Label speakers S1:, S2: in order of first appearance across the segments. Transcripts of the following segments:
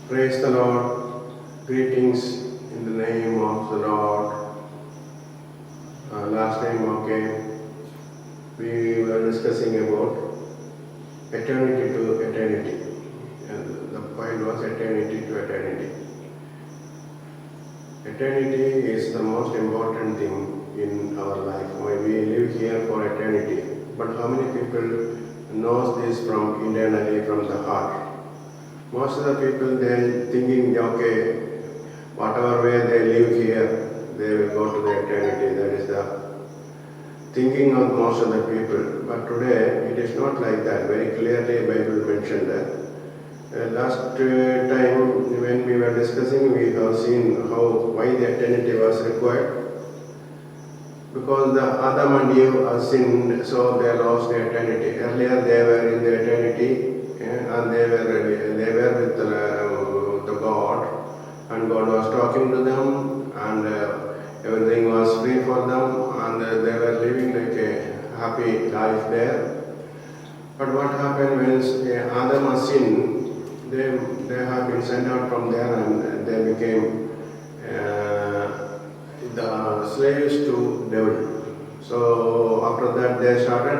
S1: Praise the Lord. Greetings in the name of the Lord. Last time, we were discussing about eternity to eternity. And the point was eternity to eternity. Eternity is the most important thing in our life. We live here for eternity. But how many people knows this from internally, from the heart? Most of the people, they're thinking, okay, whatever way they live here, they will go to the eternity. That is the thinking of most of the people. But today, it is not like that. Very clearly, Bible mentioned that. Last time, when we were discussing, we have seen why the eternity was required. Because the Adam and Eve sinned, so they lost the eternity. Earlier, they were in the eternity. And they were with the God, and God was talking to them, and everything was free for them, and they were living like a happy life there. But what happened when Adam sinned? They have been sent out from there, and they became the slaves to devil. So after that, they started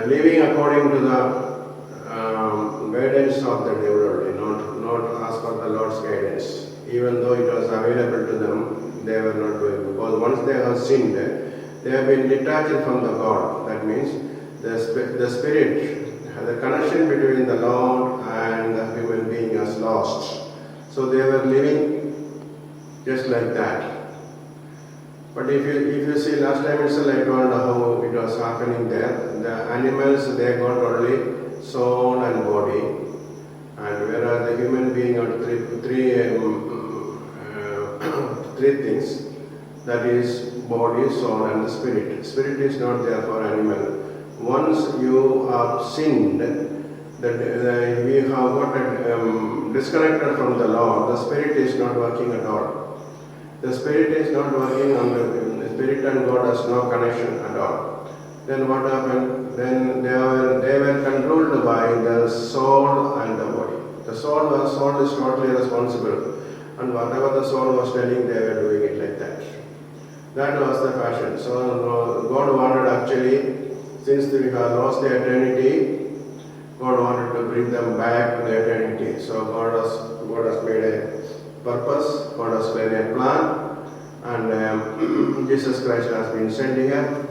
S1: living according to the guidance of the devil, not as per the Lord's guidance. Even though it was available to them, they were not doing. Because once they have sinned, they have been detached from the God. That means the spirit, the connection between the Lord and the human being is lost. So they were living just like that. But if you see last time itself, I told how it was happening there. The animals, they got only soul and body, and whereas the human being got three things, that is body, soul and the spirit. Spirit is not there for animal. Once you have sinned, that we have got disconnected from the Lord, the spirit is not working at all. The spirit is not working on the spirit and God has no connection at all. Then what happened? Then they were controlled by the soul and the body. The soul is totally responsible, and whatever the soul was telling, they were doing it like that. That was the passion. So God wanted actually, since we have lost the eternity, God wanted to bring them back to the eternity. So God has made a purpose, God has made a plan, and Jesus Christ has been sent here,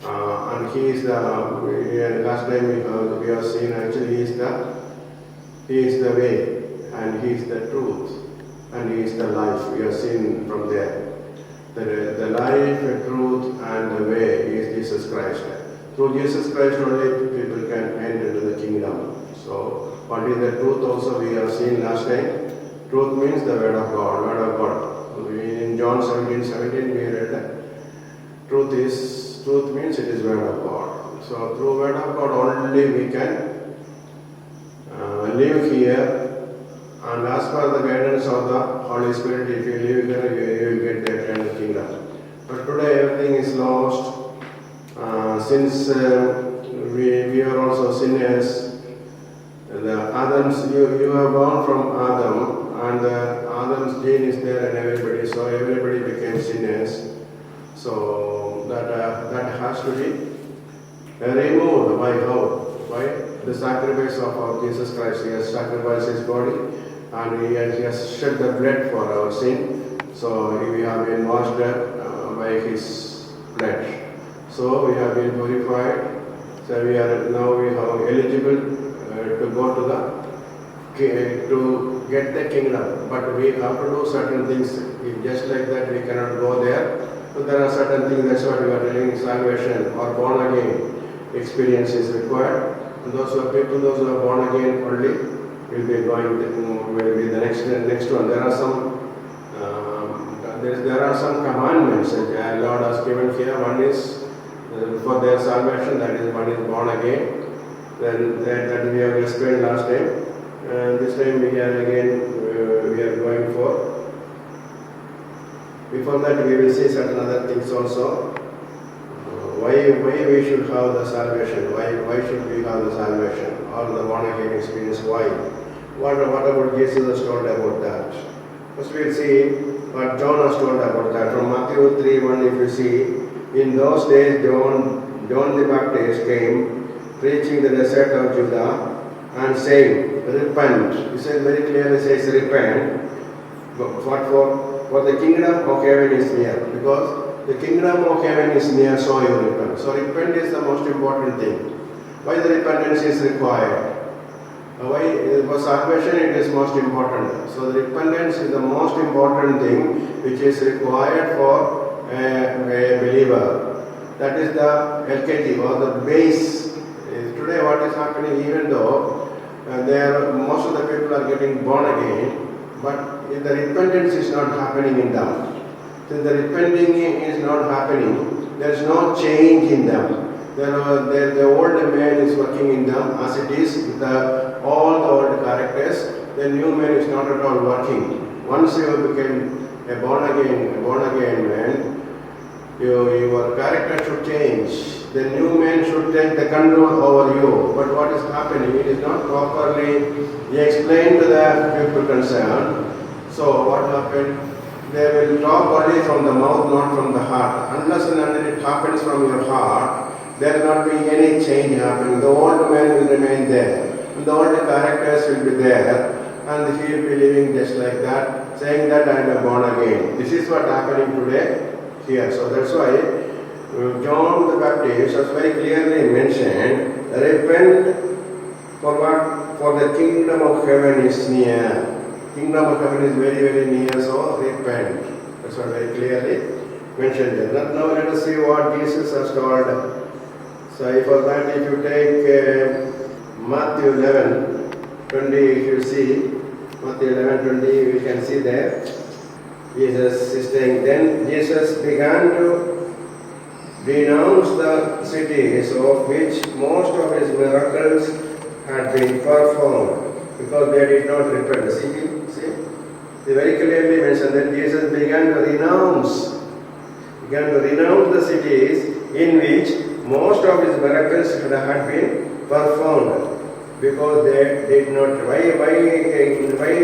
S1: and He is the, last time we have seen actually He is the way, and He is the truth, and He is the life. We have seen from there. The life, the truth, and the way is Jesus Christ. Through Jesus Christ only people can enter into the kingdom. So what is the truth also we have seen last time. Truth means the word of God, word of God. In John 17:17 we read that truth means it is word of God. So through word of God only we can live here, and as per the guidance of the Holy Spirit, if you live here, you will get the eternal kingdom. But today everything is lost. Since we are also sinners, you are born from Adam, and Adam's gene is there in everybody, so everybody became sinners. So that has to be removed by how? By the sacrifice of Jesus Christ. He has sacrificed His body, and He has shed the blood for our sin. So we have been washed by His blood. So we have been purified. So we are eligible to go to get the kingdom. But we have to do certain things. Just like that, we cannot go there. So there are certain things. That's what we are telling. Salvation or born again experience is required. And those who are born again only will be the next one. There are some commandments that Lord has given here. One is for their salvation, that is, one is born again. Then that we have explained last time. This time we are going for. Before that, we will see certain other things also. Why we should have the salvation? Why should we have the salvation or the born again experience? Why? What about Jesus has told about that? First we'll see what John has told about that. From Matthew 3:1, if you see, in those days John the Baptist came, preaching the desert of Judah, and saying, repent. He says very clearly, says repent. What for the kingdom of heaven is near. Because the kingdom of heaven is near, so you repent. So repent is the most important thing. Why the repentance is required? Why? For salvation it is most important. So the repentance is the most important thing which is required for a believer. That is the LKG or the base. Today what is happening, even though most of the people are getting born again, but if the repentance is not happening in them, since the repenting is not happening, there is no change in them. The old man is working in them as it is, all the old characters. The new man is not at all working. Once you become a born again man, your character should change. The new man should take the control over you. But what is happening? It is not properly explained to the people concerned. So what happened? They will talk only from the mouth, not from the heart. Unless and until it happens from your heart, there will not be any change happening. The old man will remain there. And the old characters will be there. And he will be living just like that, saying that I am born again. This is what is happening today here. So that's why John the Baptist has very clearly mentioned, repent for what? For the kingdom of heaven is near. Kingdom of heaven is very, very near, so repent. That's what very clearly mentioned there. Now let us see what Jesus has told. So for that, if you take Matthew 11:20, if you see, Matthew 11:20, we can see there, Jesus is saying, then Jesus began to denounce the cities of which most of his miracles had been performed, because they did not repent. See, they very clearly mentioned that Jesus began to renounce the cities in which most of his miracles had been performed, because they did not. Why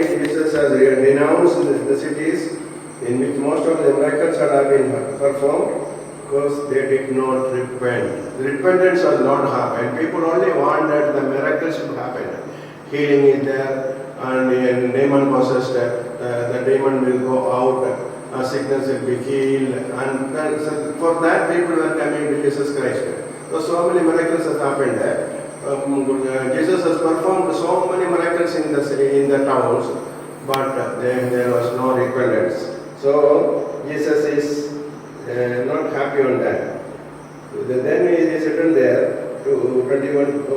S1: Jesus has renounced the cities in which most of the miracles had been performed? Because they did not repent. The repentance has not happened. People only want that the miracles should happen. Healing is there, and demon possessed, the demon will go out, sickness will be healed, and so for that people are coming to Jesus Christ. So many miracles have happened there. Jesus has performed so many miracles in the towns, but there was no repentance. So Jesus is not happy on that. Then it is written there to 21.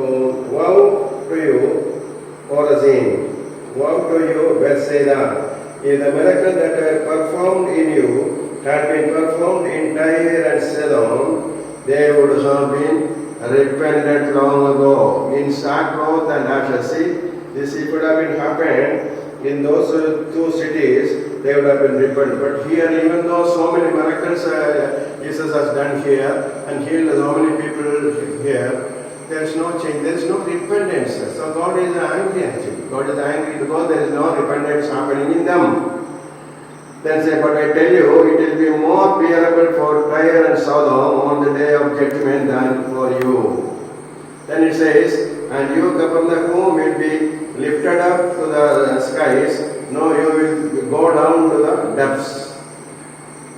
S1: Woe to you, Chorazin! Woe to you, Bethsaida! If the miracle that were performed in you had been performed in Tyre and Sidon, they would have been repented long ago in sackcloth and ashes. See, this if would have been happened in those two cities, they would have been repented. But here, even though so many miracles Jesus has done here and healed so many people here, there is no change, there is no repentance. So God is angry actually. God is angry because there is no repentance happening in them. Then say, but I tell you, it will be more bearable for Tyre and Sodom on the day of judgment than for you. Then it says, and you, Capernaum, will be lifted up to the skies. No, you will go down to the depths.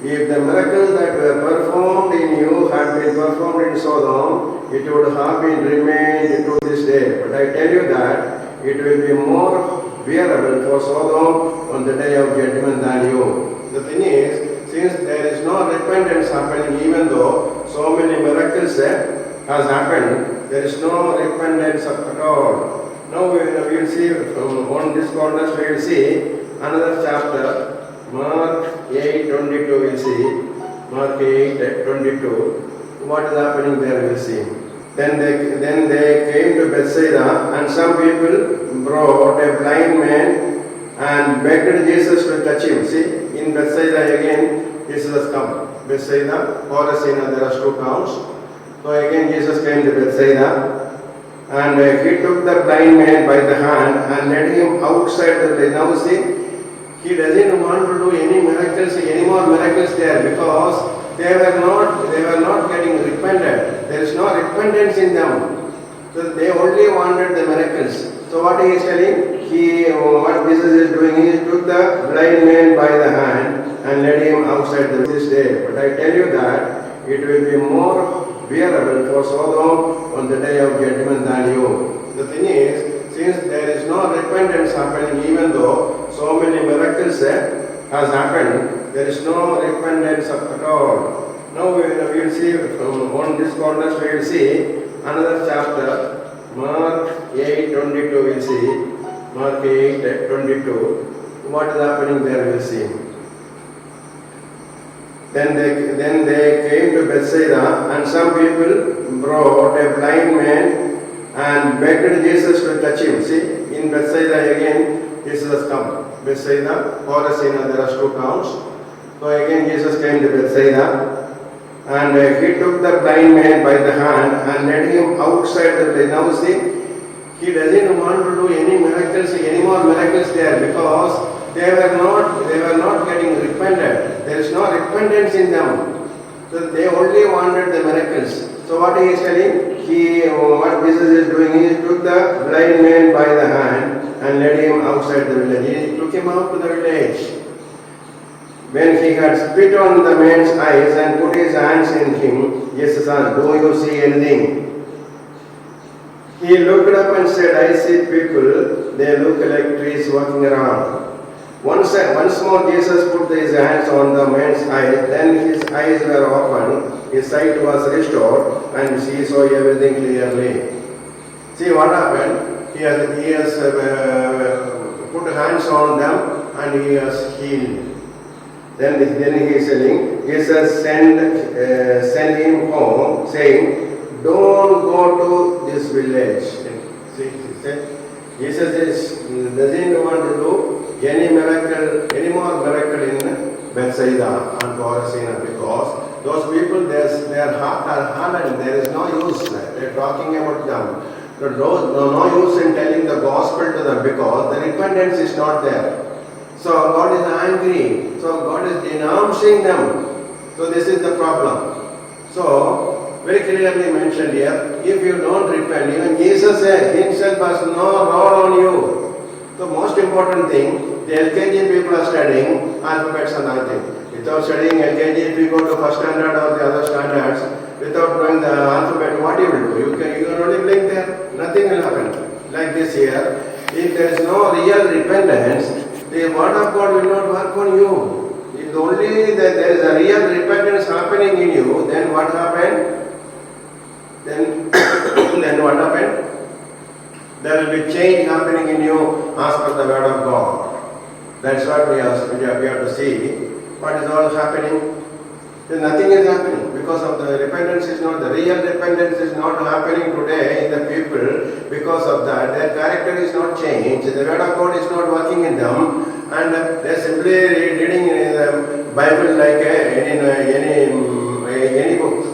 S1: If the miracles that were performed in you had been performed in Sodom, it would have been remained to this day. But I tell you that it will be more bearable for Sodom on the day of judgment than you. The thing is, since there is no repentance happening, even though so many miracles has happened, there is no repentance at all. Now we will see on this context, we will see another chapter, Mark 8:22. We will see Mark 8:22. What is happening there? We will see. Then they came to Bethsaida, and some people brought a blind man and begged Jesus to touch him. See, in Bethsaida again, Jesus has come. Bethsaida, Chorazin, there are two towns. So again Jesus came to Bethsaida, And he took the blind man by the hand and led him outside the place. Now see, he doesn't want to do any miracles, any more miracles there, because they were not getting repented. There is no repentance in them. So they only wanted the miracles. So what he is telling? What Jesus is doing, he took the blind man by the hand and led him outside this day. But I tell you that it will be more bearable for Sodom on the day of judgment than you. The thing is, since there is no repentance happening, even though so many miracles has happened, there is no repentance at all. Now we will see, on this context we will see another chapter, Mark 8:22 we will see. Mark 8:22. What is happening there we will see. Then they came to Bethsaida, and some people brought a blind man and begged Jesus to touch him. See, in Bethsaida again, Jesus has come. Bethsaida, Chorazin, there are two towns. So again Jesus came to Bethsaida, and he took the blind man by the hand and led him outside the place. Now see, he doesn't want to do any miracles, any more miracles there, because they were not getting repented. There is no repentance in them. So they only wanted the miracles. So what he is telling? What Jesus is doing, he took the blind man by the hand and led him outside the village. He took him out to the village. When he had spit on the man's eyes and put his hands in him, Jesus asked, "Do you see anything?" He looked up and said, "I see people, they look like trees walking around." Once more Jesus put his hands on the man's eyes, then his eyes were opened, his sight was restored, and he saw everything clearly. See what happened? He has put hands on them and he has healed. Then he is saying, Jesus sent him home, saying, "Don't go to this village." See, Jesus doesn't want to do any more miracle in Bethsaida and Chorazin, because those people, their heart are hardened. There is no use. They are talking about them. No use in telling the gospel to them, because the repentance is not there. So God is angry. So God is denouncing them. So this is the problem. So very clearly mentioned here, if you don't repent, even Jesus himself has no role on you. The most important thing, the LKG people are studying alphabets and other things. Without studying LKG, if you go to first standard or the other standards, without knowing the alphabet, what you will do? You can only blink there. Nothing will happen. Like this here, if there is no real repentance, the word of God will not work on you. If only there is a real repentance happening in you, then what happened? Then what happened? There will be change happening in you as per the word of God. That's what we have to see. What is all happening? Then nothing is happening, because of the repentance is not, the real repentance is not happening today in the people. Because of that, their character is not changed. The word of God is not working in them, and they are simply reading in the Bible like any book,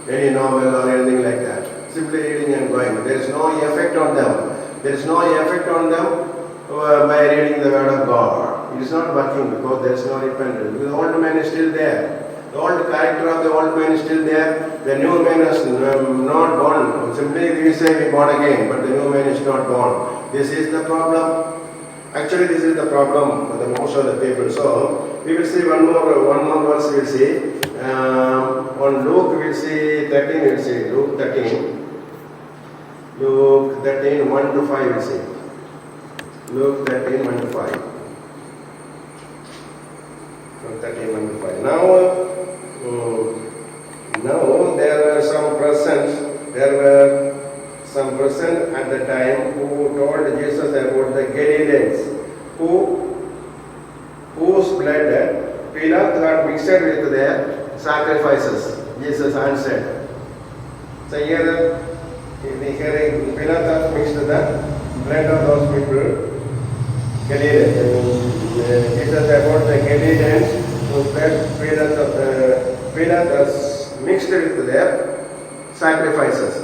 S1: any novel or anything like that. Simply reading and going. There is no effect on them. There is no effect on them by reading the word of God. It is not working because there is no repentance. The old man is still there. The old character of the old man is still there. The new man is not born. Simply we say we born again, but the new man is not born. This is the problem. Actually, this is the problem for the most of the people. So we will see one more verse. We will see on Luke. We will see 13. We will see Luke 13. Luke 13, 1 to 5. We will see Luke 13, 1 to 5. Luke 13, 1 to 5. Now there were some present at the time who told Jesus about the Galileans whose blood Pilate had mixed with their sacrifices. Jesus answered. So here Pilate has mixed the blood of those people, Galileans. Jesus about the Galileans whose blood Pilate has mixed with their sacrifices.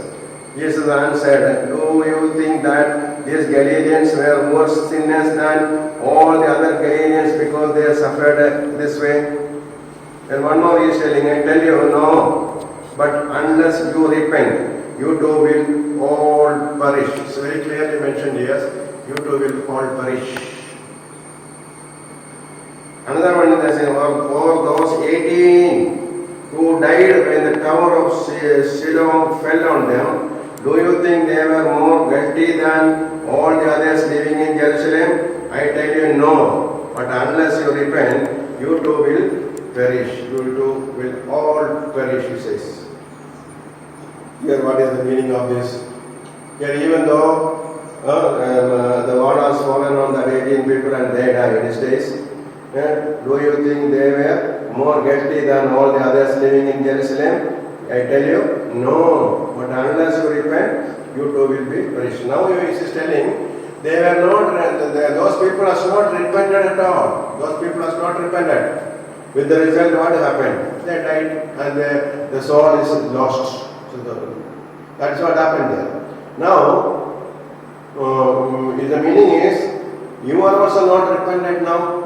S1: Jesus answered, do you think that these Galileans were more sinners than all the other Galileans because they suffered this way? And one more he is telling, I tell you, no. But unless you repent, you too will all perish. It's very clearly mentioned here, you too will all perish. Another one is saying, for those 18 who died when the tower of Siloam fell on them, do you think they were more guilty than all the others living in Jerusalem? I tell you, no. But unless you repent, you too will perish. You too will all perish, he says. Here, what is the meaning of this? Here, even though the word has fallen on the 18 people and they died these days, do you think they were more guilty than all the others living in Jerusalem? I tell you, no. But unless you repent, you too will be perished. Now he is telling, they were not, those people are not repented at all. Those people are not repented. With the result, what happened? They died and the soul is lost. So that's what happened there. Now, the meaning is, you are also not repentant now.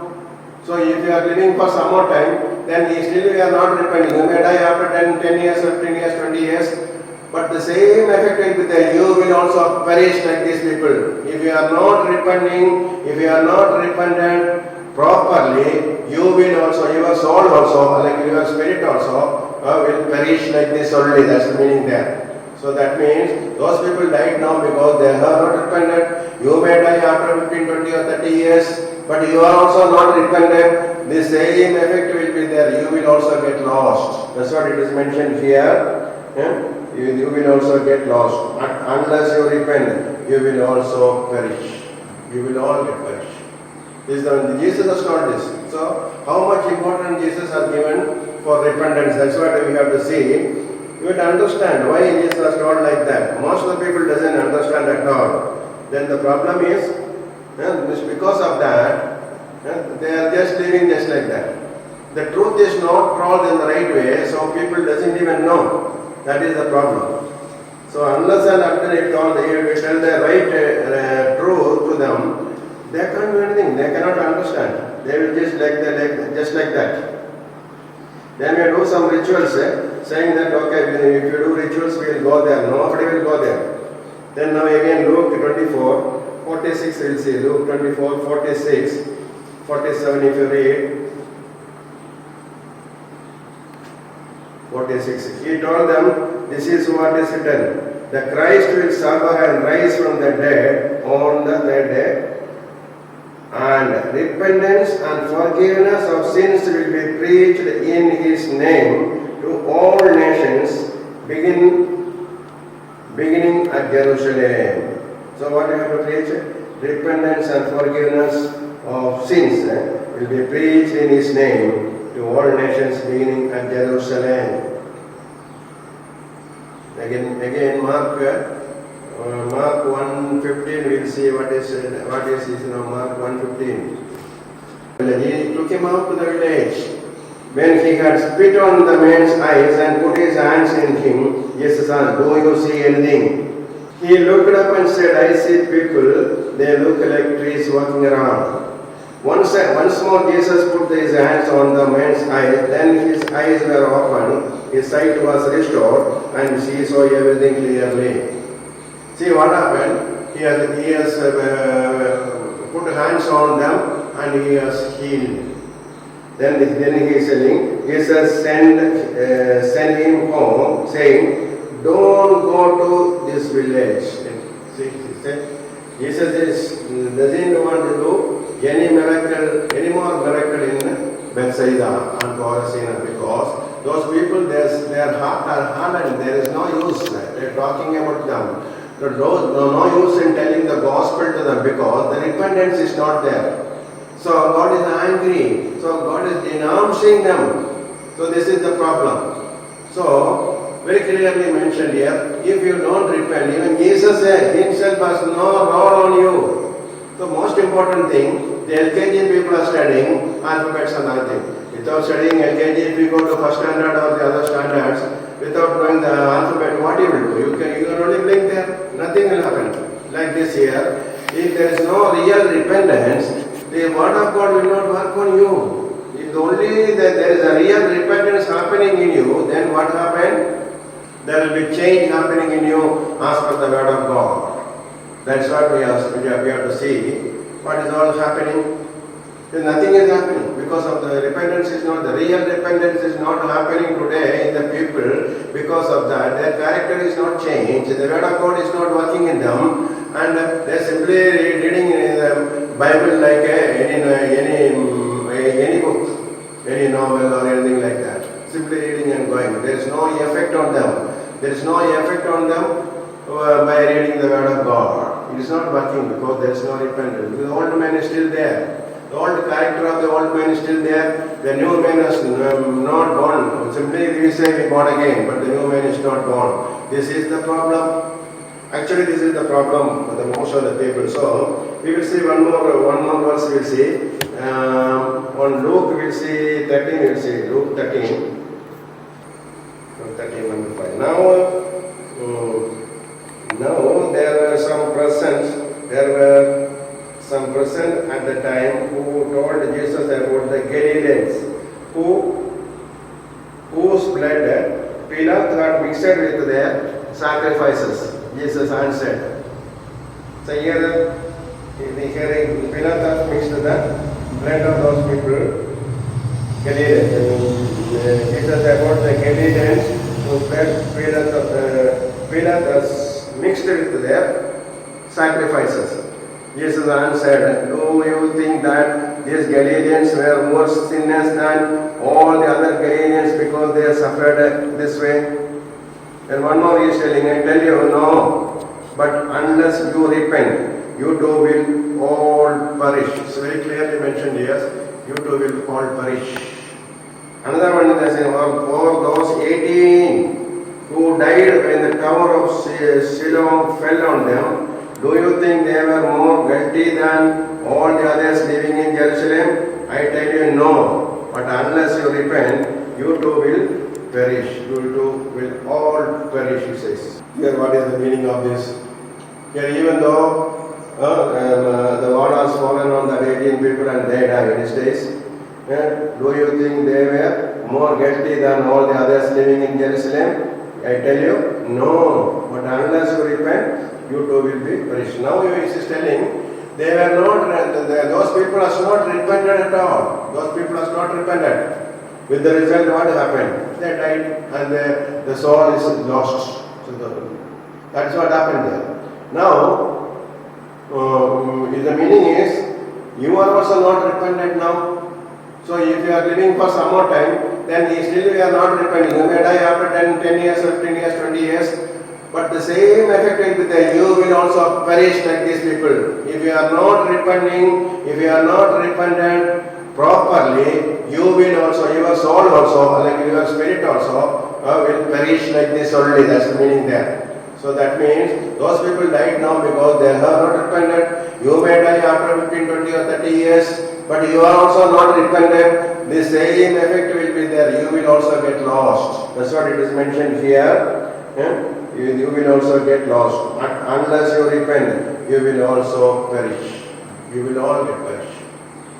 S1: So if you are living for some more time, then still you are not repenting. You may die after 10 years, 15 years, 20 years. But the same effect will be there. You will also perish like these people. If you are not repenting, if you are not repentant properly, you will also, your soul also, like your spirit also, will perish like this only. That's the meaning there. So that means those people died now because they are not repentant. You may die after 15, 20 or 30 years. But you are also not repentant, the same effect will be there. You will also get lost. That's what it is mentioned here. You will also get lost. Unless you repent, you will also perish. You will all get perished. Jesus has told this. So, how much importance Jesus has given for repentance? That's what we have to see. You have to understand why Jesus has told like that. Most of the people doesn't understand at all. Then the problem is, because of that, they are just living just like that. The truth is not told in the right way, so people doesn't even know. That is the problem. So unless and until you tell the right truth to them, they can't do anything. They cannot understand. They will just just like that. Then we do some rituals, saying that okay, if you do rituals, we will go there. Nobody will go there. Then now again Luke 24. 46 we'll see, Luke 24, 46, 47 if you read. 46. He told them, this is what is written. The Christ will suffer and rise from the dead on the third day. And repentance and forgiveness of sins will be preached in his name to all nations, beginning at Jerusalem. So what do you have to preach? Repentance and forgiveness of sins will be preached in his name to all nations beginning at Jerusalem. Again Mark 1:15 we'll see what is Mark 1:15. He took him out to the village. When he had spit on the man's eyes and put his hands in him, Jesus asked, do you see anything? He looked up and said, I see people, they look like trees walking around. Once more Jesus put his hands on the man's eyes, then his eyes were opened, his sight was restored, and he saw everything clearly. See what happened? He has put hands on them and he has healed. Then he is saying, Jesus sent him home, saying, don't go to this village. See, Jesus doesn't want to do any more miracle in Bethsaida and Chorazin because those people, their heart are hardened. There is no use. They are talking about them. There is no use in telling the gospel to them because the repentance is not there. So God is angry. So God is denouncing them. So this is the problem. So very clearly mentioned here, if you don't repent, even Jesus said himself has no role on you. The most important thing, the LKG people are studying alphabets and other things. Without studying LKG, if you go to first standard or the other standards, without knowing the alphabet, what you will do? You can only blink there, nothing will happen. Like this here, if there is no real repentance, the word of God will not work on you. If only there is a real repentance happening in you, then what happened? There will be change happening in you as per the word of God. That's what we have to see. What is all happening? Nothing is happening because of the repentance is not, the real repentance is not happening today in the people. Because of that, their character is not changed, the word of God is not working in them, and they are simply reading the Bible like any book, any novel or anything like that. Simply reading and going. There is no effect on them. There is no effect on them by reading the word of God. It is not working because there is no repentance. The old man is still there. The old character of the old man is still there. The new man is not born. Simply we say we born again, but the new man is not born. This is the problem. Actually, this is the problem for the most of the people. So we will see one more verse. We will see on Luke. We will see 13. We will see Luke 13. 1 to 5. Now there were some present. There were some present at the time who told Jesus about the Galileans, whose blood Pilate had mixed with their sacrifices. Jesus answered. So here Pilate has mixed the blood of those people, Galileans. Jesus about the Galileans whose blood Pilate has mixed with their sacrifices. Jesus answered, do you think that these Galileans were more sinners than all the other Galileans because they suffered this way? And one more he is telling, I tell you, no. But unless you repent, you too will all perish. It's very clearly mentioned here, you too will all perish. Another one is saying, for those 18 who died when the tower of Siloam fell on them, do you think they were more guilty than all the others living in Jerusalem? I tell you, no. But unless you repent, you too will perish. You too will all perish, he says. Here, what is the meaning of this? Here, even though the water has fallen on the 18 people and they died these days, do you think they were more guilty than all the others living in Jerusalem? I tell you, no. But unless you repent, you too will be perished. Now he is telling, they were not, those people are not repented at all. Those people are not repented. With the result, what happened? They died and the soul is lost. So that's what happened there. Now, the meaning is, you are also not repentant now. So if you are living for some more time, then still you are not repenting. You may die after 10 years, 15 years, 20 years. But the same effect will be there. You will also perish like these people. If you are not repenting, if you are not repentant properly, you will also, your soul also, like your spirit also, will perish like this only. That's the meaning there. So that means those people died now because they are not repentant. You may die after 15, 20 or 30 years, but you are also not repentant. The same effect will be there. You will also get lost. That's what it is mentioned here. You will also get lost. Unless you repent, you will also perish. You will all get perished.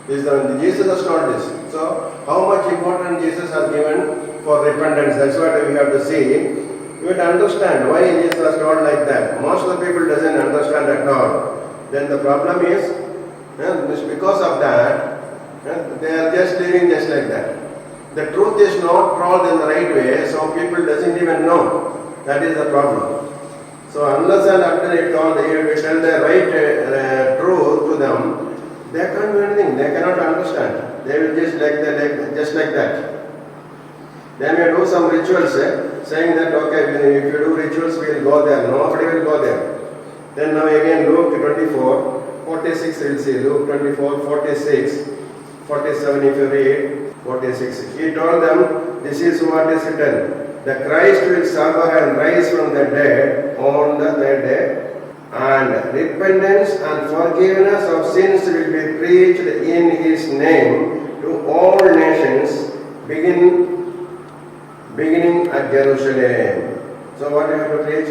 S1: Jesus has taught this. So, how much importance Jesus has given for repentance? That's what we have to see. You have to understand why Jesus has taught like that. Most of the people doesn't understand at all. Then the problem is, because of that, they are just living just like that. The truth is not told in the right way, so people doesn't even know. That is the problem. So unless and until you tell the right truth to them, they can't do anything. They cannot understand. They will just like that. They may do some rituals, saying that okay, if you do rituals, we will go there. Nobody will go there. Then now again Luke 24, 46 we will see. Luke 24, 46, 47 if you read, 46. He told them, this is what is written. The Christ will suffer and rise from the dead on the third day, and repentance and forgiveness of sins will be preached in his name to all nations, beginning beginning at Jerusalem. So what you have to preach?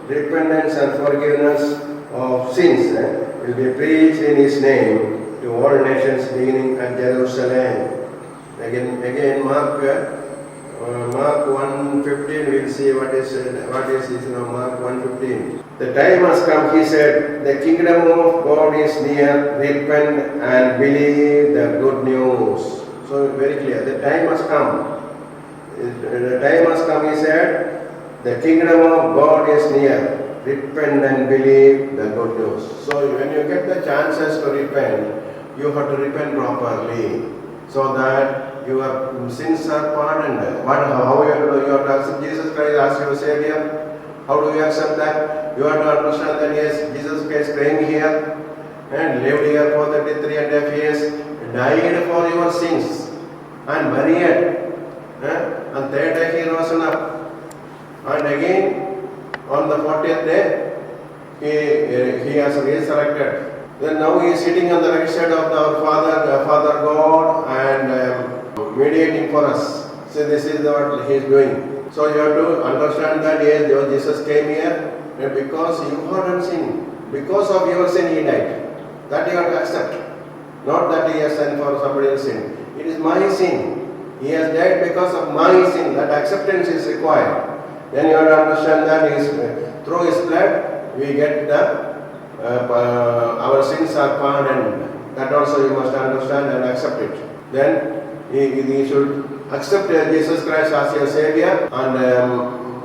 S1: Repentance and forgiveness of sins will be preached in His name to all nations beginning at Jerusalem. Again Mark 1:15, we'll see what is Mark 1:15. The time has come, He said, the kingdom of God is near, repent and believe the good news. So very clear, the time has come. The time has come, He said, the kingdom of God is near, repent and believe the good news. So when you get the chances to repent, you have to repent properly, so that your sins are pardoned. How you have to do? You have to accept Jesus Christ as your Savior. How do you accept that? You have to understand that yes, Jesus Christ came here and lived here for 33.5 years, died for your sins and buried. And third day He rose up. And again on the 40th day He has resurrected. Then now He is sitting on the right side of our Father God and mediating for us. So this is what He is doing. So you have to understand that yes, Jesus came here and because you have done sin, because of your sin He died. That you have to accept. Not that He has sinned for somebody else's sin. It is my sin. He has died because of my sin. That acceptance is required. Then you have to understand that through His blood we get our sins are pardoned. That also you must understand and accept it. Then you should accept Jesus Christ as your Savior, and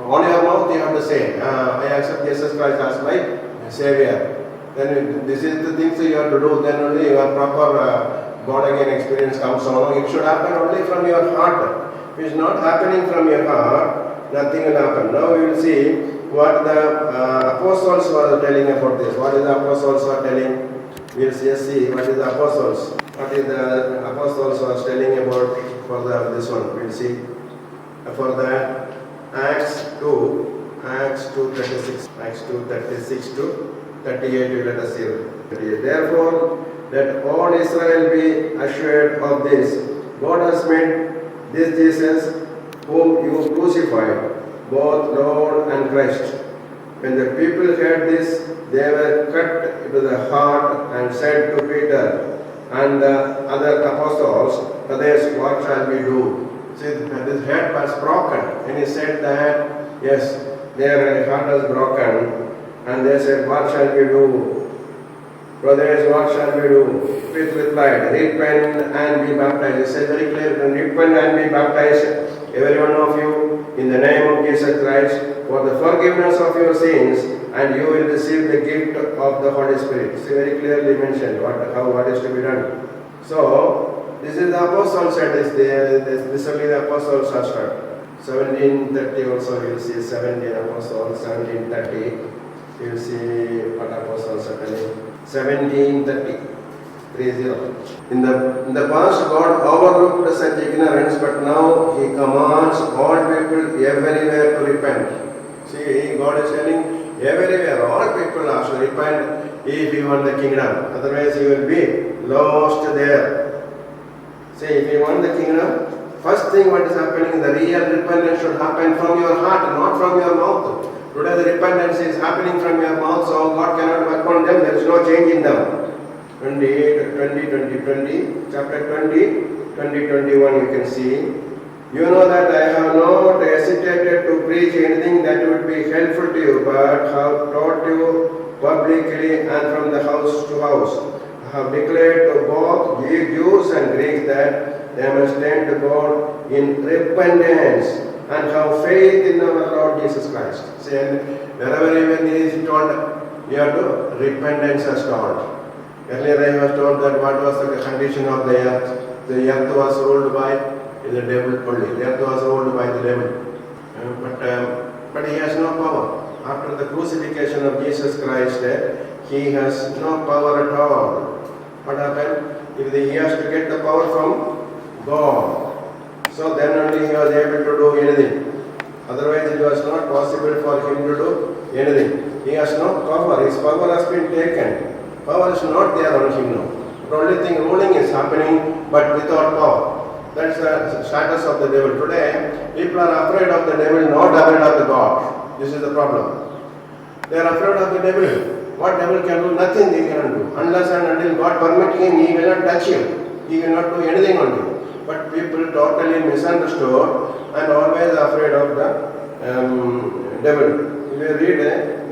S1: on your mouth you have to say, I accept Jesus Christ as my Savior. Then this is the things you have to do. Then only your proper born again experience comes on. It should happen only from your heart. If it is not happening from your heart, nothing will happen. Now we will see what the apostles were telling about this. What is the apostles were telling? We will just see what is the apostles. What is the apostles was telling about for this one. We will see for the Acts 2:36 to 38. Let us see. Therefore, let all Israel be assured of this: God has made this Jesus, whom you crucified, both Lord and Christ. When the people heard this, they were cut to the heart and said to Peter and the other apostles, Brothers, what shall we do? See, his heart was broken, and he said that, yes, their heart was broken, and they said, what shall we do? Brothers, what shall we do? Peter replied, repent and be baptized. He said very clearly, repent and be baptized, every one of you, in the name of Jesus Christ, for the forgiveness of your sins, and you will receive the gift of the Holy Spirit. It's very clearly mentioned what is to be done. So, this is the apostles said this only the apostles are started. 1730 also we will see 17 apostles, 1730. We will see what apostles are telling. 1730. In the past, God overlooked such ignorance, but now He commands all people everywhere to repent. See, God is telling everywhere, all people are to repent if you want the kingdom. Otherwise, you will be lost there. See, if you want the kingdom, first thing what is happening, the real repentance should happen from your heart, not from your mouth. Today the repentance is happening from your mouth, so God cannot work on them, there is no change in them. 20, chapter 20, 21 you can see. You know that I have not hesitated to preach anything that would be helpful to you, but have taught you publicly and from the house to house. I have declared to both Jews and Greeks that they must turn to God in repentance and have faith in our Lord Jesus Christ. See, wherever even He is told, you have to repentance as told. Earlier I was told that what was the condition of the earth. The earth was ruled by the devil only. The earth was ruled by the devil. But he has no power. After the crucifixion of Jesus Christ, he has no power at all. What happened? He has to get the power from God. So then only he was able to do anything. Otherwise it was not possible for him to do anything. He has no power. His power has been taken. Power is not there on him now. The only thing ruling is happening, but without power. That's the status of the devil. Today, people are afraid of the devil, not afraid of the God. This is the problem. They are afraid of the devil. What devil can do? Nothing they cannot do. Unless and until God permit him, he will not touch you. He will not do anything on you. But people totally misunderstood and always afraid of the devil. If you read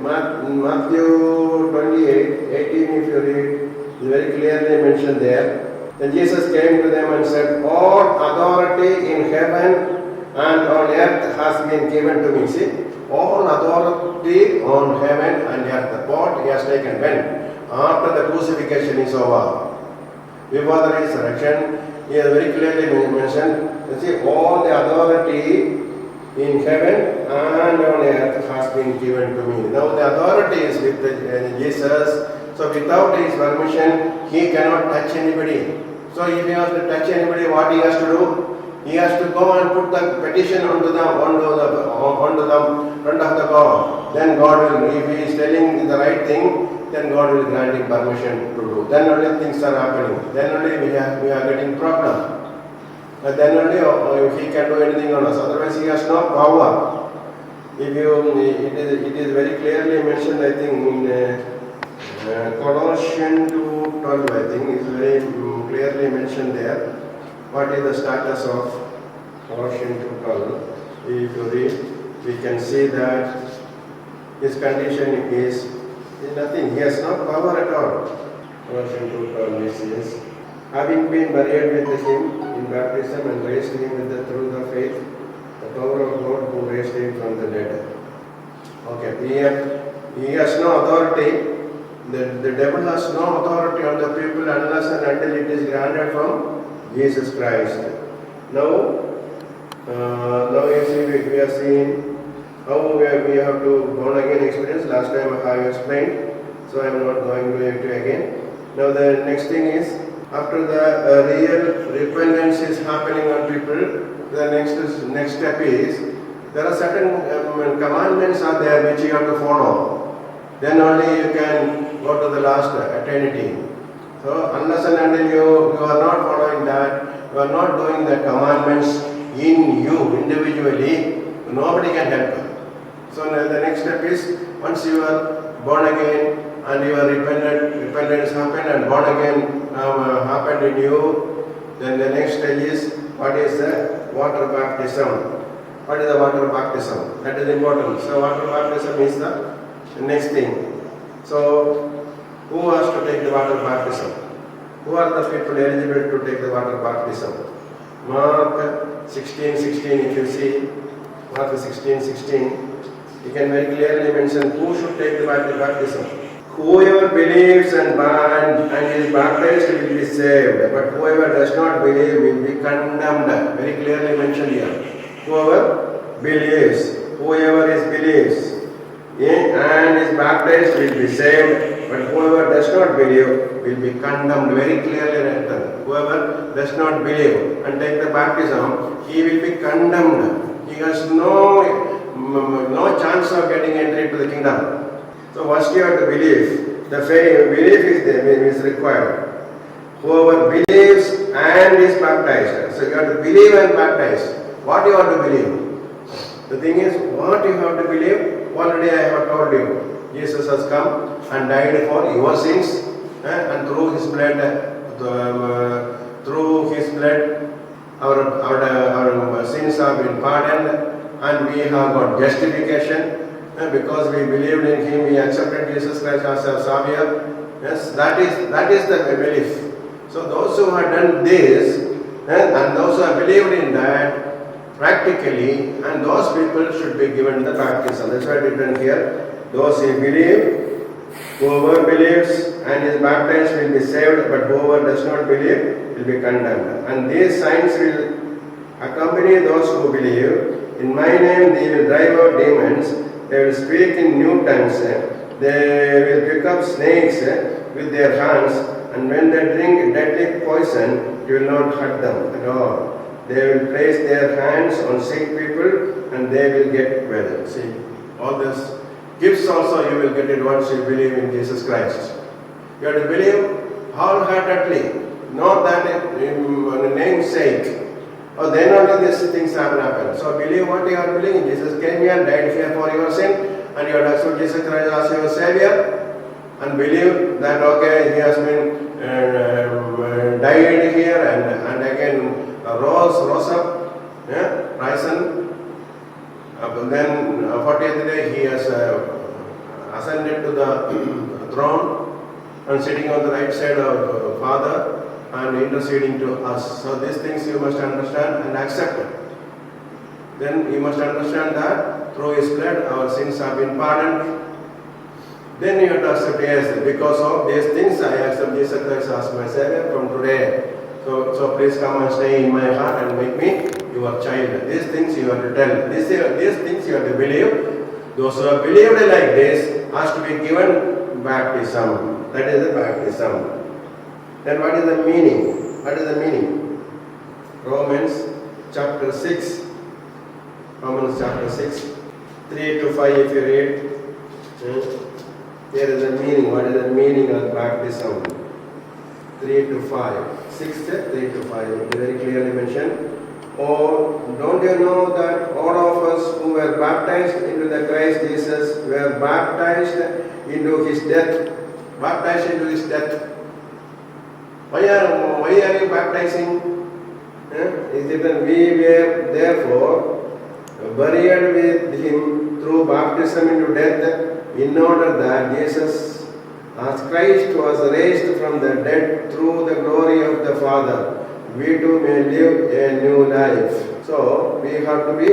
S1: Matthew 28:18, if you read, it's very clearly mentioned there. Then Jesus came to them and said, all authority in heaven and on earth has been given to me. See, all authority on heaven and earth. What he has taken when? After the crucifixion is over. Before the resurrection, he has very clearly mentioned, you see, all the authority in heaven and on earth has been given to me. Now the authority is with Jesus. So without his permission, he cannot touch anybody. So if he has to touch anybody, what he has to do? He has to go and put the petition onto the front of the God. Then God will, if he is telling the right thing, then God will grant him permission to do. Then only things are happening. Then only we are getting problem. But then only he can do anything on us. Otherwise he has no power. If you, it is very clearly mentioned, I think, in Colossians 2:12, I think, is very clearly mentioned there. What is the status of Colossians 2:12? If you read, we can see that his condition is nothing. He has no power at all. Colossians 2:12 says, having been buried with him in baptism and raised him through the faith, the power of God who raised him from the dead. Okay, he has no authority. The devil has no authority on the people unless and until it is granted from Jesus Christ. Now you see, we are seeing how we have to born again experience. Last time I have explained, so I am not going to it again. Now the next thing is, after the real repentance is happening on people, the next step is, there are certain commandments are there which you have to follow. Then only you can go to the last eternity. So unless and until you are not following that, you are not doing the commandments in you individually, nobody can help you. So the next step is, once you are born again and you are repentance happened and born again happened in you, then the next stage is, what is the water baptism? What is the water baptism? That is important. So water baptism is the next thing. So who has to take the water baptism? Who are the people eligible to take the water baptism? Mark 16:16, if you see, Mark 16:16, you can very clearly mention who should take the water baptism. Whoever believes and is baptized will be saved, but whoever does not believe will be condemned. Very clearly mentioned here. Whoever believes and is baptized will be saved, but whoever does not believe will be condemned. Very clearly written. Whoever does not believe and take the baptism, he will be condemned. He has no chance of getting entry to the kingdom. So first you have to believe. The belief is required. Whoever believes and is baptized. So you have to believe and baptize. What you have to believe? The thing is, what you have to believe, already I have told you. Jesus has come and died for your sins, and through his blood, our sins have been pardoned, and we have got justification. Because we believed in him, we accepted Jesus Christ as our Savior. Yes, that is the belief. So those who have done this, and those who have believed in that, practically, and those people should be given the baptism. That's why written here. Those who believe, whoever believes and is baptized will be saved, but whoever does not believe will be condemned. And these signs will accompany those who believe. In my name they will drive out demons. They will speak in new tongues. They will pick up snakes with their hands, and when they drink deadly poison, it will not hurt them at all. They will place their hands on sick people, and they will get well. See, all this gifts also you will get it once you believe in Jesus Christ. You have to believe wholeheartedly, not that in namesake. Oh, then only these things have happened. So believe what you are believing. Jesus came here, died here for your sin, and you have to accept Jesus Christ as your Savior, and believe that okay, He has been died here and again rose up, risen. But then 40th day He has ascended to the throne and sitting on the right side of Father and interceding to us. So these things you must understand and accept. Then you must understand that through His blood our sins have been pardoned. Then you have to accept, yes, because of these things I accept Jesus Christ as my Savior from today. So please come and stay in my heart and make me your child. These things you have to tell. These things you have to believe. Those who have believed like this has to be given baptism. That is the baptism. Then what is the meaning? What is the meaning? Romans chapter 6. Romans chapter 6, 3 to 5 if you read. There is a meaning. What is the meaning of baptism? 3 to 5. 6, 3 to 5. It is very clearly mentioned. Or don't you know that all of us who were baptized into the Christ Jesus were baptized into His death? Baptized into His death. Why are you baptizing? Is it that we were therefore buried with Him through baptism into death, in order that Jesus, as Christ was raised from the dead through the glory of the Father, we too may live a new life. So we have to be,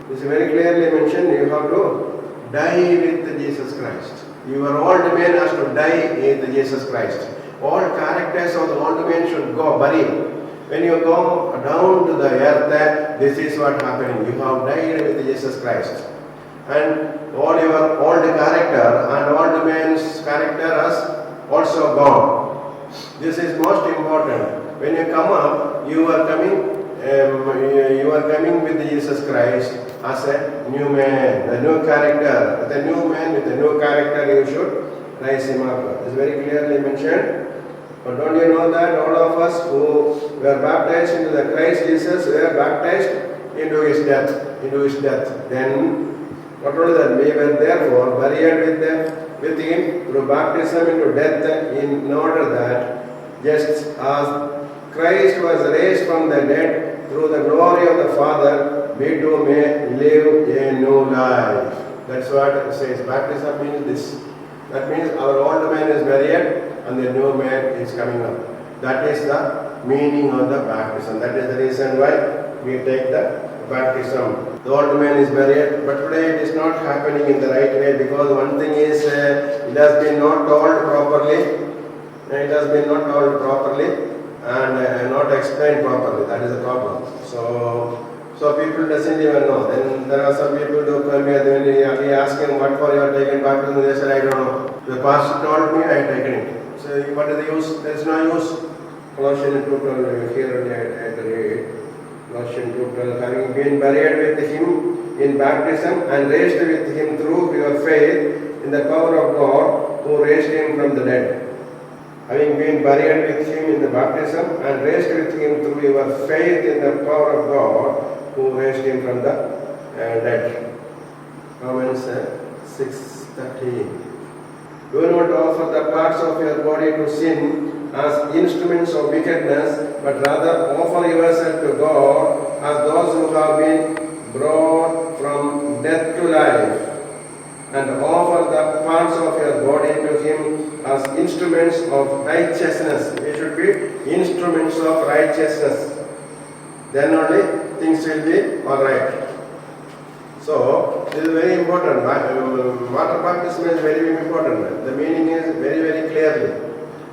S1: this is very clearly mentioned, you have to die with Jesus Christ. Your old man has to die with Jesus Christ. All characters of the old man should go buried. When you go down to the earth, this is what happening. You have died with Jesus Christ. And all your old character and old man's character has also gone. This is most important. When you come up, you are coming with Jesus Christ as a new man, a new character. With a new man, with a new character, you should rise him up. It's very clearly mentioned. But don't you know that all of us who were baptized into the Christ Jesus were baptized into His death, Then, not only that, we were therefore buried with Him through baptism into death, in order that just as Christ was raised from the dead through the glory of the Father, we too may live a new life. That's what it says. Baptism means this. That means our old man is buried and the new man is coming up. That is the meaning of the baptism. That is the reason why we take the baptism. The old man is buried, but today it is not happening in the right way, because one thing is it has been not told properly. And not explained properly. That is the problem. So people doesn't even know. Then there are some people who come here, when we ask him what for you are taken baptism, they said, I don't know. The pastor told me, I have taken it. So what is the use? There is no use. Colossians 2:12, here I read. Colossians 2:12, having been buried with Him in baptism and raised with Him through your faith in the power of God who raised Him from the dead. Having been buried with Him in the baptism and raised with Him through your faith in the power of God who raised Him from the dead. Romans 6:13. Do not offer the parts of your body to sin as instruments of wickedness, but rather offer yourself to God as those who have been brought from death to life, and offer the parts of your body to Him as instruments of righteousness. We should be instruments of righteousness. Then only things will be alright. So, this is very important. Water baptism is very important. The meaning is very, very clearly.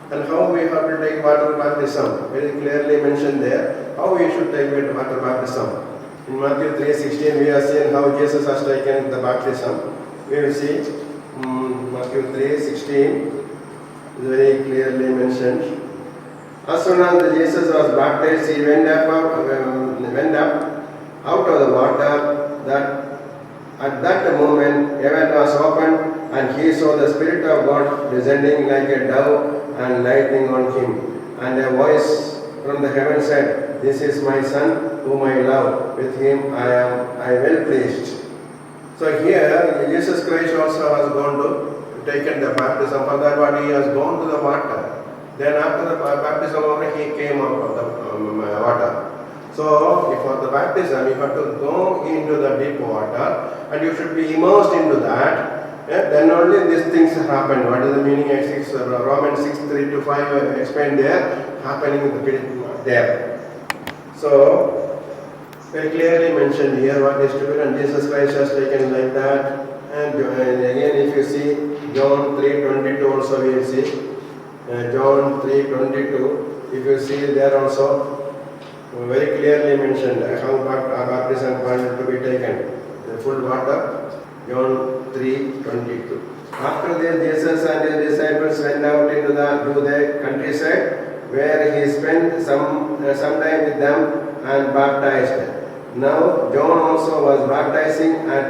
S1: And how we have to take water baptism, very clearly mentioned there, how we should take water baptism. In Matthew 3:16, we are seeing how Jesus has taken the baptism. We will see Matthew 3:16 is very clearly mentioned. As soon as Jesus was baptized, He went up out of the water. At that moment, heaven was opened, and He saw the Spirit of God descending like a dove and lighting on Him. And a voice from the heaven said, "This is my son whom I love, with him I well pleased." So here Jesus Christ also has gone to taken the baptism. For that what he has gone to the water. Then after the baptism he came out of the water. So for the baptism you have to go into the deep water and you should be immersed into that. Then only these things happen. What is the meaning? Romans 6:3-5 explained there, happening in the there. So very clearly mentioned here what is to be done. Jesus Christ has taken like that. And again if you see John 3:22 also we will see. John 3:22, if you see there also very clearly mentioned how baptism wanted to be taken. The full water. John 3:22. After this, Jesus and his disciples went out into the countryside, where he spent some time with them and baptized. Now John also was baptizing at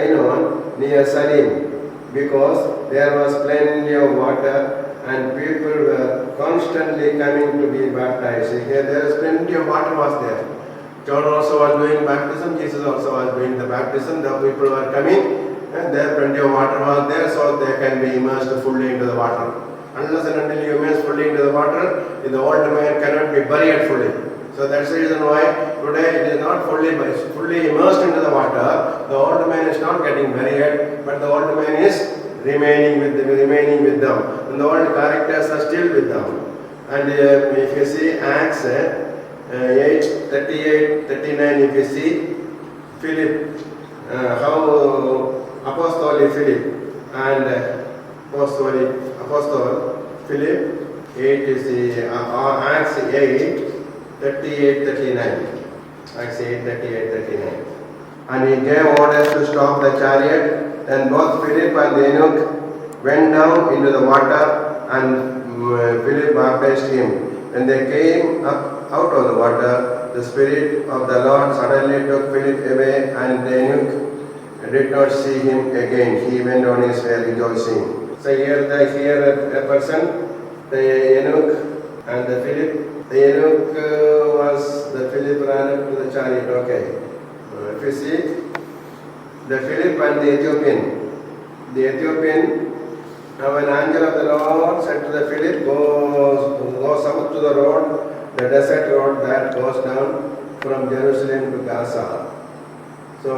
S1: Ainon near Salim, because there was plenty of water and people were constantly coming to be baptized. Here there is plenty of water was there. John also was doing baptism, Jesus also was doing the baptism, the people were coming and there plenty of water was there, so they can be immersed fully into the water. Unless and until you immerse fully into the water, the old man cannot be buried fully. So that's the reason why today it is not fully immersed into the water. The old man is not getting buried, but the old man is remaining with them. And the old characters are still with them. And if you see Acts 8:38-39, if you see Philip, how Apostle Philip and Apostle Philip, 8 is the Acts 8:38-39. Acts 8:38-39. And he gave orders to stop the chariot. Then both Philip and the eunuch went down into the water, and Philip baptized him. When they came up out of the water, the Spirit of the Lord suddenly took Philip away, and the eunuch did not see him again. He went on his way rejoicing. So here a person, the eunuch and the Philip. The eunuch was the Philip ran up to the chariot. Okay. If you see, the Philip and the Ethiopian. Now an angel of the Lord said to the Philip, go south to the road, the desert road that goes down from Jerusalem to Gaza. So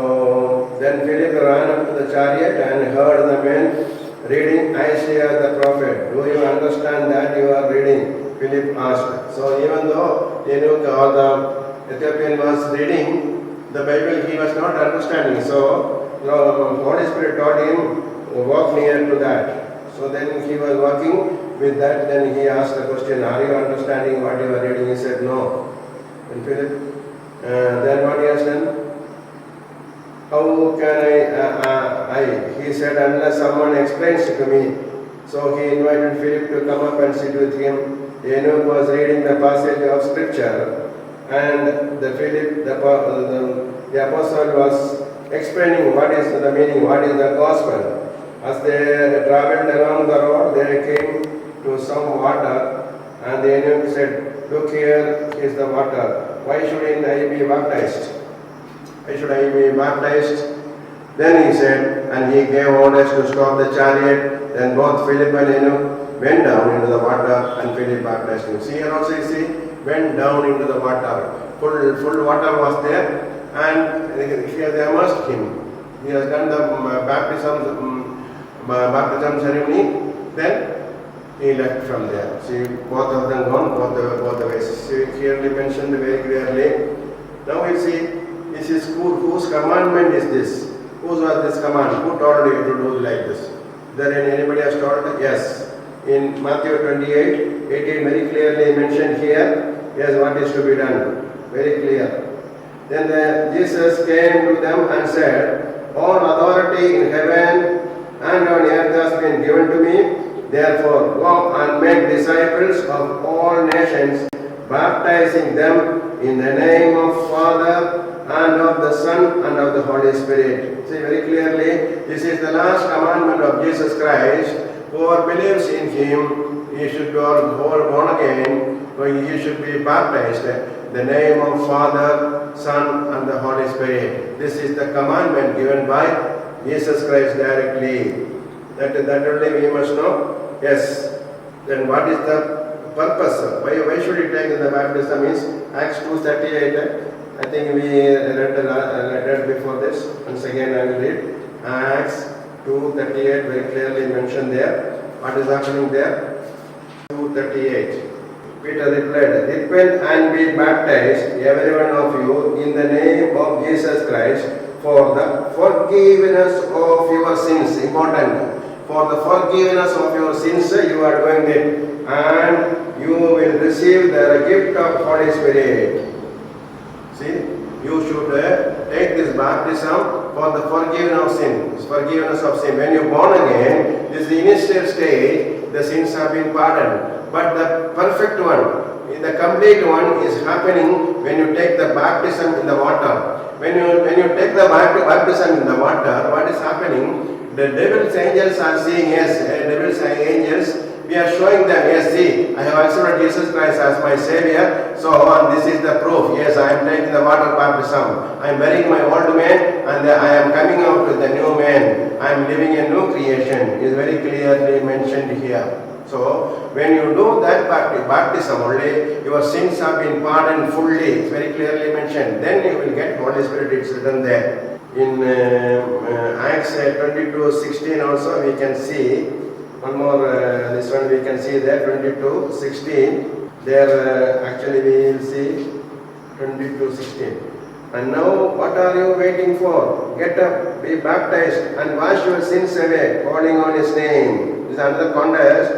S1: then Philip ran up to the chariot and heard the men reading Isaiah the prophet. Do you understand that you are reading? Philip asked. So even though eunuch or the Ethiopian was reading the Bible, he was not understanding. So Holy Spirit told him, walk near to that. So then he was walking with that. Then he asked the question, are you understanding what you are reading? He said, no. And Philip, then what he has done? How can I? He said, unless someone explains it to me. So he invited Philip to come up and sit with him. Eunuch was reading the passage of scripture, and the apostle was explaining what is the meaning, what is the gospel. As they traveled along the road, they came to some water, and the eunuch said, look, here is the water. Why shouldn't I be baptized? Why should I be baptized? Then he said, and he gave orders to stop the chariot. Then both Philip and eunuch went down into the water, and Philip baptized him. See here also you see, went down into the water. Full water was there, and here they immersed him. He has done the baptism ceremony. Then he left from there. See, both of them gone both the ways. See, clearly mentioned very clearly. Now we see, this is whose commandment is this? Whose was this command? Who told you to do like this? Anybody has told? Yes. In Matthew 28:18, very clearly mentioned here, yes, what is to be done. Very clear. Then Jesus came to them and said, all authority in heaven and on earth has been given to me. Therefore, go and make disciples of all nations, baptizing them in the name of Father and of the Son and of the Holy Spirit. See very clearly, this is the last commandment of Jesus Christ. Whoever believes in Him, he should be born again, you should be baptized in the name of Father, Son and the Holy Spirit. This is the commandment given by Jesus Christ directly. That only we must know. Yes. Then what is the purpose? Why should you take the baptism? Is Acts 2:38. I think we read before this. Once again I will read. Acts 2:38 very clearly mentioned there. What is happening there? 2:38. Peter replied, repent and be baptized, every one of you, in the name of Jesus Christ, for the forgiveness of your sins. Important. For the forgiveness of your sins, you are doing it, and you will receive the gift of Holy Spirit. See, you should take this baptism for the forgiveness of sin. Forgiveness of sin. When you are born again, this is the initial stage, the sins have been pardoned. But the perfect one, the complete one is happening when you take the baptism in the water. When you take the baptism in the water, what is happening? The devil's angels are seeing, yes, devil's angels, we are showing them, yes, see, I have accepted Jesus Christ as my Savior, so and this is the proof, yes, I am taking the water baptism, I am burying my old man and I am coming out with the new man, I am living a new creation, is very clearly mentioned here. So, when you do that baptism only, your sins have been pardoned fully, it's very clearly mentioned, then you will get Holy Spirit, it's written there. In Acts 22:16 also we can see, one more, this one we can see there, 22:16. There actually we will see 22:16. And now what are you waiting for? Get up, be baptized and wash your sins away, calling on His name. This is another context,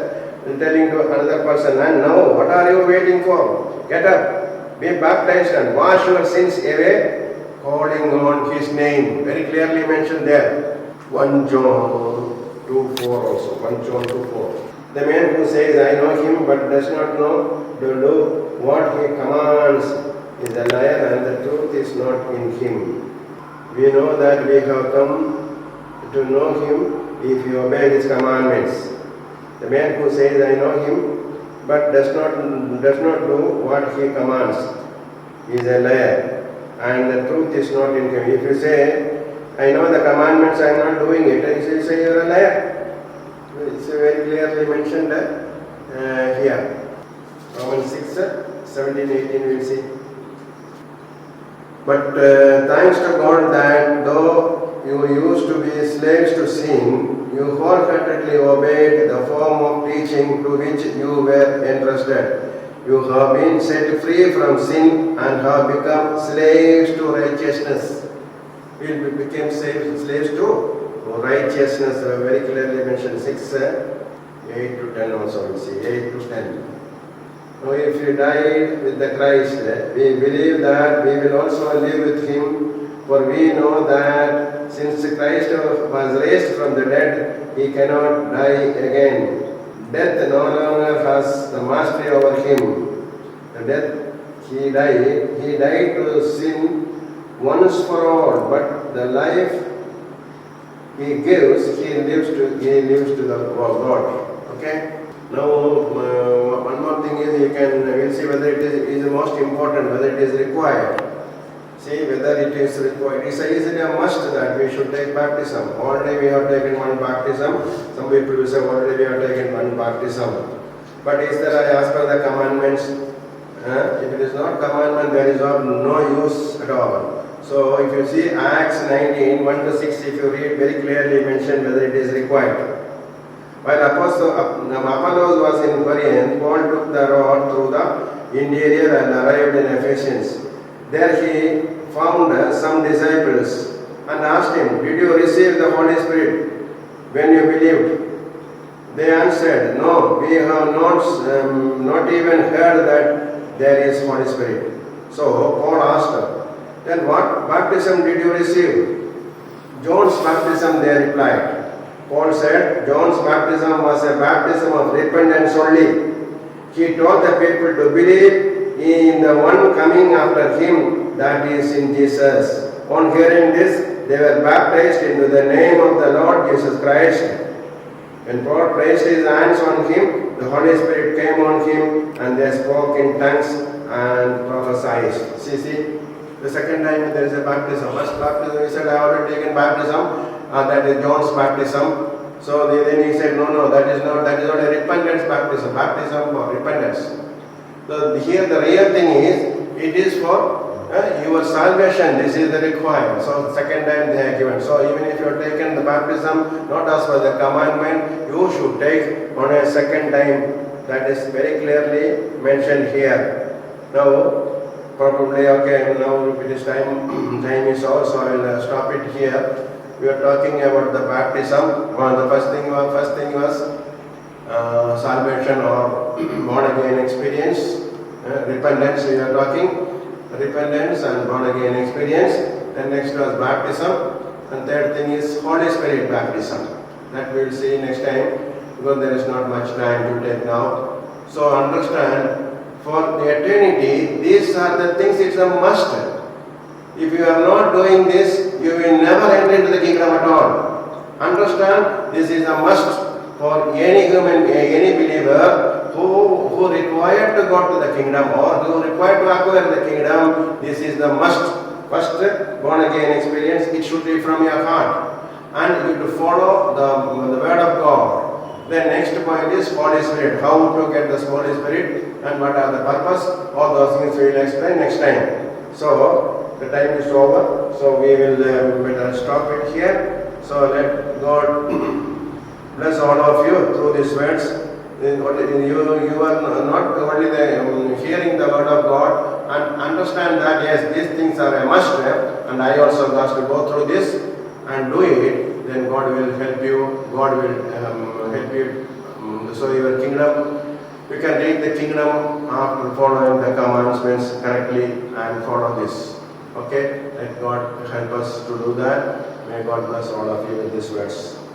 S1: telling to another person, and now what are you waiting for? Get up, be baptized and wash your sins away, calling on His name. Very clearly mentioned there. 1 John 2:4 also. 1 John 2:4. The man who says, I know Him but does not know to do what He commands is a liar, and the truth is not in him. We know that we have come to know Him if we obey His commandments. The man who says, I know Him but does not do what He commands is a liar, and the truth is not in him. If you say, I know the commandments, I am not doing it, and you say you are a liar. It's very clearly mentioned here. Romans 6:17-18 we will see. But thanks to God that though you used to be slaves to sin, you wholeheartedly obeyed the form of teaching to which you were entrusted. You have been set free from sin and have become slaves to righteousness. We became slaves to righteousness. Very clearly mentioned 6:8-10 also we see. 8-10. Now if you died with the Christ, we believe that we will also live with Him, for we know that since Christ was raised from the dead, He cannot die again. Death no longer has the mastery over Him. The death He died to sin once for all, but the life He gives, He lives to the God. Okay? Now, one more thing is we'll see whether it is the most important, whether it is required. See whether it is required. Is it a must that we should take baptism? Already we have taken one baptism. Some people will say already we have taken one baptism. But is there as per the commandments? If it is not commandment, there is no use at all. So if you see Acts 19, 1-6, if you read very clearly mentioned whether it is required. While Apollos was in Corinth, Paul took the road through the interior and arrived in Ephesians. There he found some disciples and asked him, did you receive the Holy Spirit when you believed? They answered, no, we have not even heard that there is Holy Spirit. So Paul asked, then what baptism did you receive? John's baptism, they replied. Paul said, John's baptism was a baptism of repentance only. He told the people to believe in the one coming after him, that is in Jesus. On hearing this, they were baptized into the name of the Lord Jesus Christ. When Paul placed his hands on him, the Holy Spirit came on him and they spoke in tongues and prophesied. See, the second time there is a baptism. First baptism, he said, I have already taken baptism, that is John's baptism. So then he said, no, that is not a repentance baptism for repentance. So here the real thing is, it is for your salvation. This is the required. So second time they are given. So even if you have taken the baptism not as per the commandment, you should take on a second time. That is very clearly mentioned here. Now probably now it is time is over, so I will stop it here. We are talking about the baptism. The first thing was salvation or born again experience. Repentance, we are talking repentance and born again experience. Then next was baptism, and third thing is Holy Spirit baptism. That we will see next time, because there is not much time to take now. So understand, for the eternity, these are the things, it's a must. If you are not doing this, you will never enter into the kingdom at all. Understand, this is a must for any human, any believer who required to go to the kingdom or who required to acquire the kingdom. This is the must. First, born again experience, it should be from your heart. And you to follow the word of God. Then next point is Holy Spirit. How to get this Holy Spirit and what are the purpose. All those things we will explain next time. So, the time is over. So, we will better stop it here. So, let God bless all of you through these words. You are not only hearing the word of God and understand that yes, these things are a must, and I also got to go through this and do it, then God will help you. God will help you. So your kingdom, you can reach the kingdom after following the commandments correctly and follow this. Okay, let God help us to do that. May God bless all of you with these words.